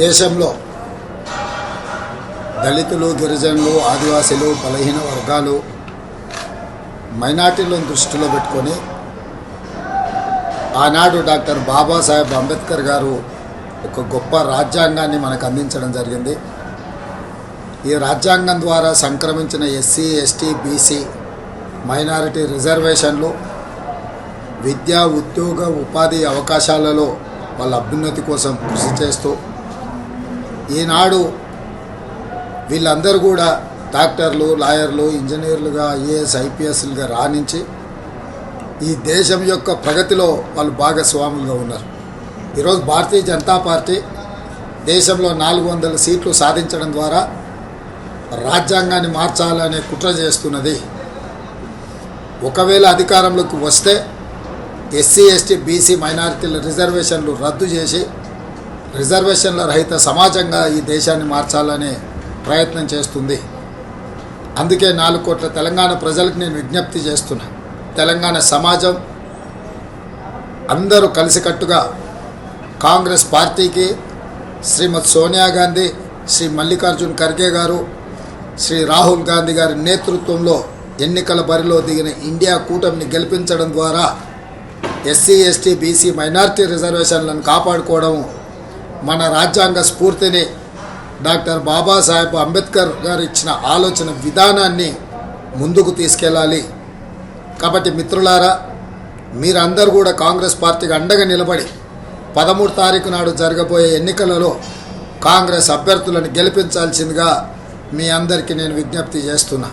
దేశంలో దళితులు, గిరిజనులు, ఆదివాసీలు, బలహీన వర్గాలు, మైనార్టీలను దృష్టిలో పెట్టుకొని ఆనాడు డాక్టర్ బాబాసాహెబ్ అంబేద్కర్ గారు ఒక గొప్ప రాజ్యాంగాన్ని మనకు అందించడం జరిగింది. ఈ రాజ్యాంగం ద్వారా సంక్రమించిన ఎస్సీ, ఎస్టీ, బీసీ, మైనారిటీ రిజర్వేషన్లు విద్యా, ఉద్యోగ, ఉపాధి అవకాశాలలో వాళ్ళ అభ్యున్నతి కోసం కృషి చేస్తూ ఈనాడు వీళ్ళందరూ కూడా డాక్టర్లు, లాయర్లు, ఇంజనీర్లుగా, ఐఏఎస్, ఐపీఎస్లుగా రాణించి ఈ దేశం యొక్క ప్రగతిలో వాళ్ళు భాగస్వాములుగా ఉన్నారు. ఈరోజు భారతీయ జనతా పార్టీ దేశంలో 400 సీట్లు సాధించడం ద్వారా రాజ్యాంగాన్ని మార్చాలనే కుట్ర చేస్తున్నది. ఒకవేళ అధికారంలోకి వస్తే ఎస్సీ, ఎస్టీ, బీసీ, మైనారిటీల రిజర్వేషన్లు రద్దు చేసి రిజర్వేషన్ల రహిత సమాజంగా ఈ దేశాన్ని మార్చాలనే ప్రయత్నం చేస్తుంది. అందుకే 4 కోట్ల తెలంగాణ ప్రజలకు నేను విజ్ఞప్తి చేస్తున్నా. తెలంగాణ సమాజం అందరూ కలిసికట్టుగా కాంగ్రెస్ పార్టీకి, శ్రీమతి సోనియా గాంధీ, శ్రీ మల్లికార్జున్ ఖర్గే గారు, శ్రీ రాహుల్ గాంధీ గారి నేతృత్వంలో ఎన్నికల బరిలో దిగిన ఇండియా కూటమిని గెలిపించడం ద్వారా ఎస్సీ, ఎస్టీ, బీసీ, మైనారిటీ రిజర్వేషన్లను కాపాడుకోవడం, మన రాజ్యాంగ స్ఫూర్తిని, డాక్టర్ బాబాసాహెబ్ అంబేద్కర్ గారు ఇచ్చిన ఆలోచన విధానాన్ని ముందుకు తీసుకెళ్ళాలి. కాబట్టి మిత్రులారా, మీరందరూ కూడా కాంగ్రెస్ పార్టీకి అండగా నిలబడి 13 తారీఖు నాడు జరగబోయే ఎన్నికలలో కాంగ్రెస్ అభ్యర్థులను గెలిపించాల్సిందిగా మీ అందరికీ నేను విజ్ఞప్తి చేస్తున్నా.